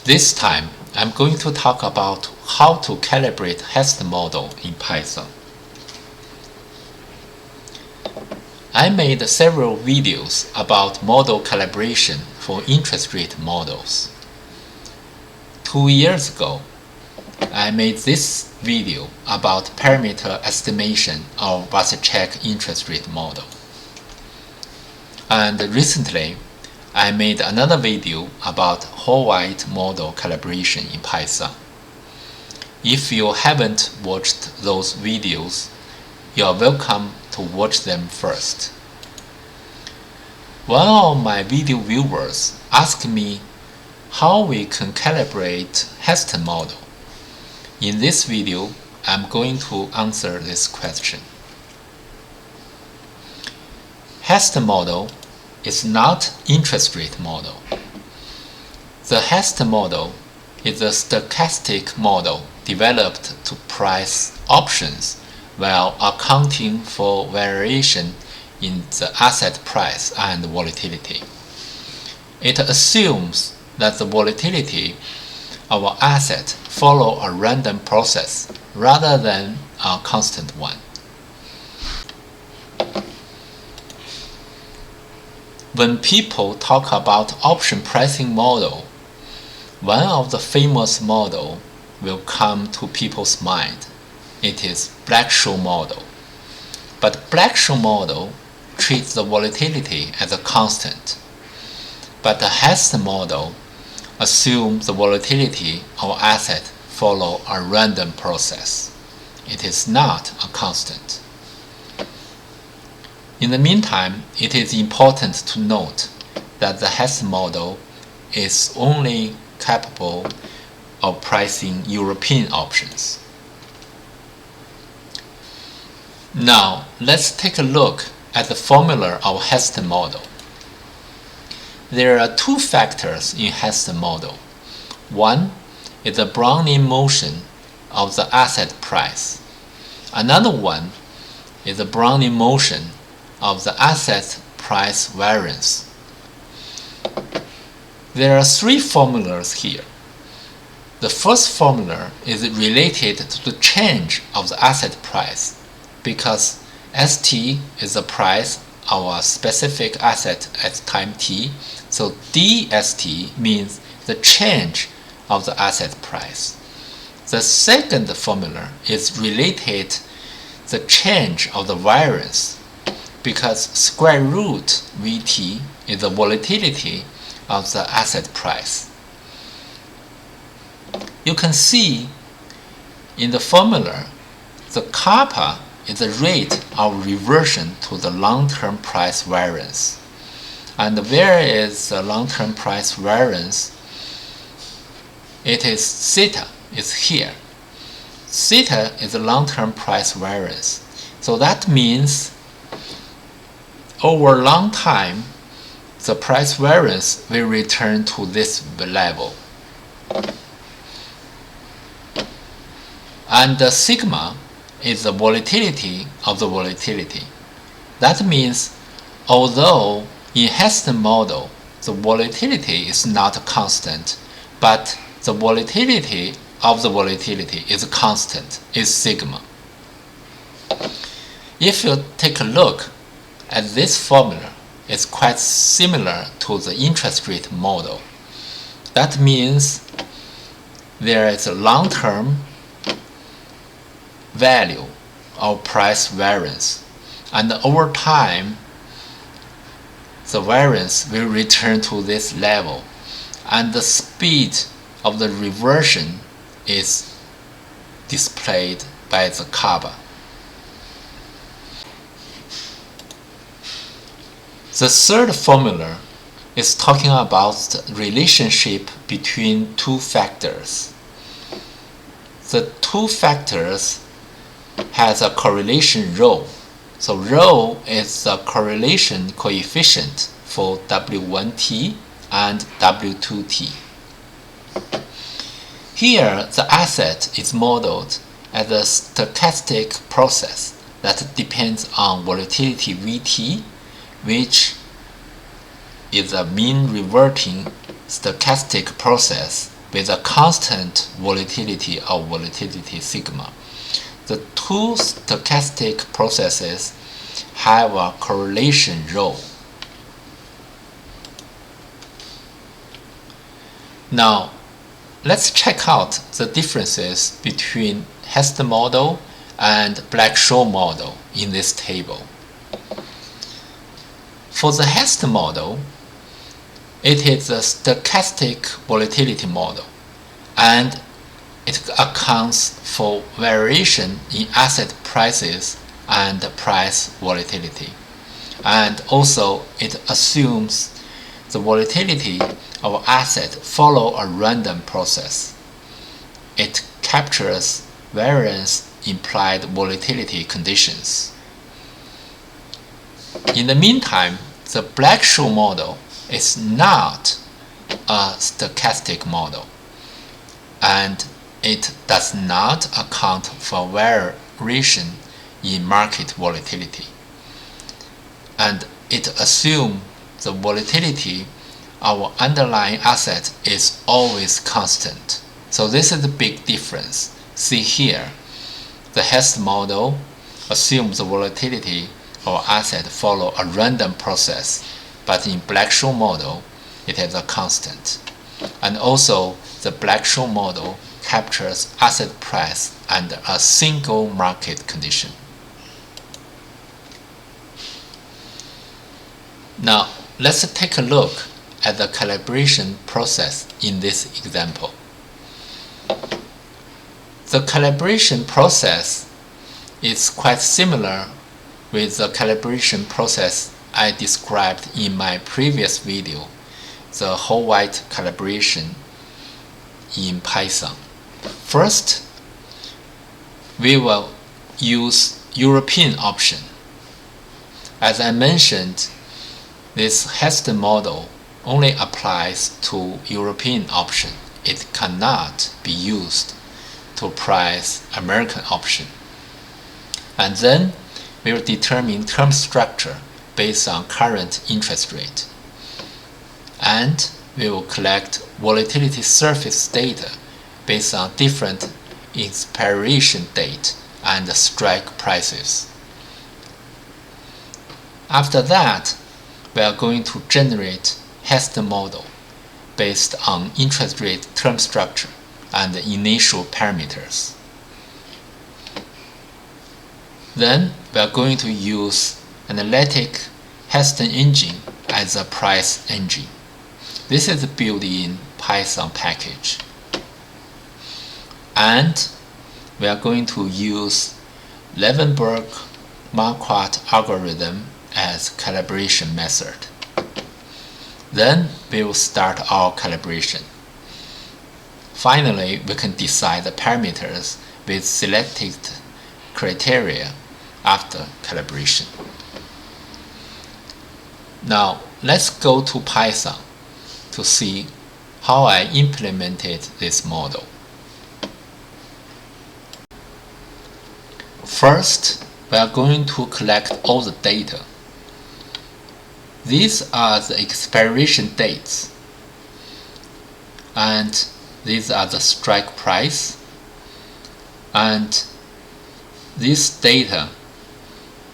This time, I'm going to talk about how to calibrate Heston model in Python. I made several videos about model calibration for interest rate models. 2 years ago, I made this video about parameter estimation of Wassercheck interest rate model. And recently, I made another video about whole white model calibration in Python. If you haven't watched those videos, you are welcome to watch them first. One of my video viewers asked me how we can calibrate Heston model. In this video, I'm going to answer this question. Heston model is not interest rate model. The Heston model is a stochastic model developed to price options while accounting for variation in the asset price and volatility. It assumes that the volatility of an asset follows a random process rather than a constant one. When people talk about option pricing model, one of the famous model will come to people's mind. It is Black-Scholes model. But Black-Scholes model treats the volatility as a constant. But the Heston model assumes the volatility of asset follow a random process. It is not a constant. In the meantime, it is important to note that the Heston model is only capable of pricing European options. Now, let's take a look at the formula of Heston model. There are two factors in Heston model. One is the Brownian motion of the asset price. Another one is the Brownian motion of the asset price variance. There are three formulas here. The first formula is related to the change of the asset price because ST is the price of a specific asset at time t, so DST means the change of the asset price. The second formula is related to the change of the variance because square root Vt is the volatility of the asset price. You can see in the formula, the kappa is the rate of reversion to the long-term price variance. And where is the long-term price variance? It is theta, is here. Theta is the long-term price variance. So that means over a long time, the price variance will return to this level. And the sigma is the volatility of the volatility. That means, although in Heston model, the volatility is not constant, but the volatility of the volatility is constant, is sigma. If you take a look at this formula, it's quite similar to the interest rate model. That means there is a long-term value of price variance, and over time the variance will return to this level, and the speed of the reversion is displayed by the kappa. The third formula is talking about the relationship between two factors. The two factors has a correlation rho. So rho is the correlation coefficient for W1t and W2t. Here, the asset is modeled as a stochastic process that depends on volatility Vt, which is a mean reverting stochastic process with a constant volatility of volatility sigma. The two stochastic processes have a correlation rho. Now, let's check out the differences between Heston model and Black-Scholes model in this table. For the Heston model, it is a stochastic volatility model, and it accounts for variation in asset prices and price volatility. And also, it assumes the volatility of asset follow a random process. It captures variance implied volatility conditions. In the meantime, the Black-Scholes model is not a stochastic model, and it does not account for variation in market volatility, and it assumes the volatility of underlying asset is always constant. So this is the big difference. See here, the Heston model assumes the volatility of asset follow a random process, but in Black-Scholes model, it is a constant. And also, the Black-Scholes model captures asset price under a single market condition. Now, let's take a look at the calibration process in this example. The calibration process is quite similar with the calibration process I described in my previous video, the whole white calibration in Python. First, we will use European option. As I mentioned, this Heston model only applies to European option. It cannot be used to price American option. And then we will determine term structure based on current interest rate. And we will collect volatility surface data based on different expiration date and strike prices. After that, we are going to generate Heston model based on interest rate term structure and the initial parameters. Then we are going to use analytic Heston engine as a price engine. This is a built-in Python package. And we are going to use Levenberg-Marquardt algorithm as calibration method. Then we will start our calibration. Finally, we can decide the parameters with selected criteria after calibration. Now, let's go to Python to see how I implemented this model. First, we are going to collect all the data. These are the expiration dates, and these are the strike price, and these data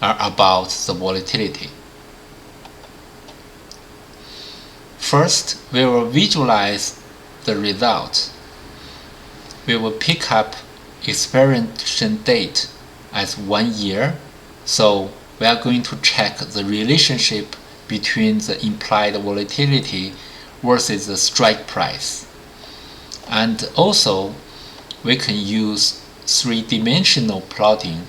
are about the volatility. First, we will visualize the result. We will pick up expiration date as 1 year, so we are going to check the relationship between the implied volatility versus the strike price. And also, we can use three-dimensional plotting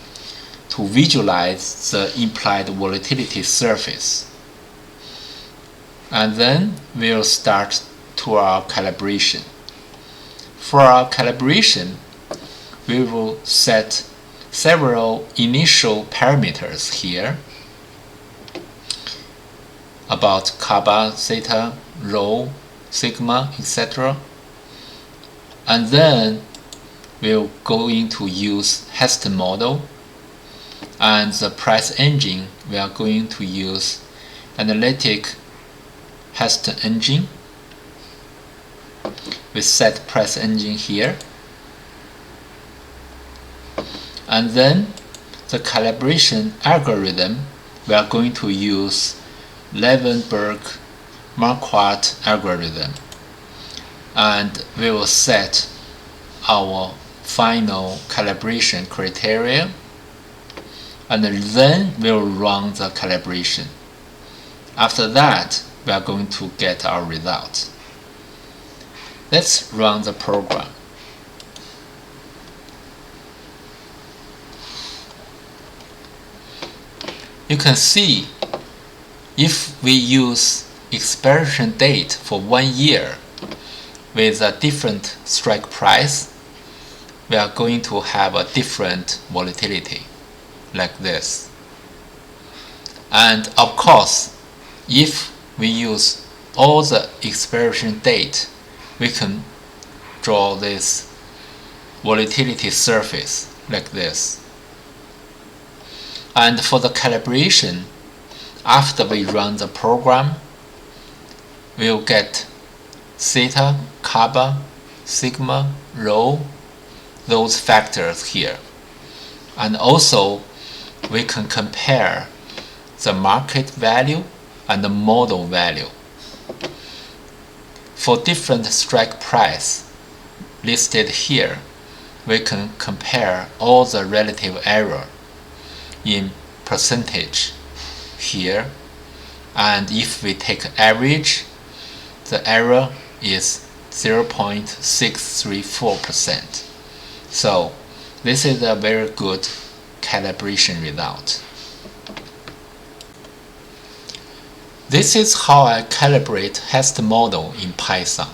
to visualize the implied volatility surface. And then we'll start to our calibration. For our calibration, we will set several initial parameters here about kappa, theta, rho, sigma, etc. And then we're going to use Heston model, and the price engine we are going to use analytic Heston engine. we set price engine here, and then the calibration algorithm, we are going to use Levenberg-Marquardt algorithm, and we will set our final calibration criteria, and then we will run the calibration. After that, we are going to get our result. Let's run the program. You can see if we use expiration date for 1 year with a different strike price, we are going to have a different volatility like this. And of course, if we use all the expiration date, we can draw this volatility surface like this. And for the calibration, after we run the program, we'll get theta, kappa, sigma, rho, those factors here. And also, we can compare the market value and the model value. For different strike price listed here, we can compare all the relative error in percentage here, and if we take average, the error is 0.634%. So this is a very good calibration result. This is how I calibrate Heston model in Python.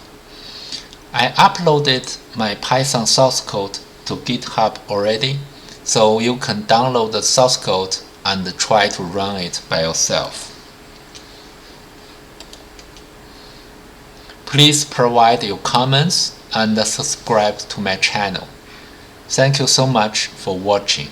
I uploaded my Python source code to GitHub already, so you can download the source code and try to run it by yourself. Please provide your comments and subscribe to my channel. Thank you so much for watching.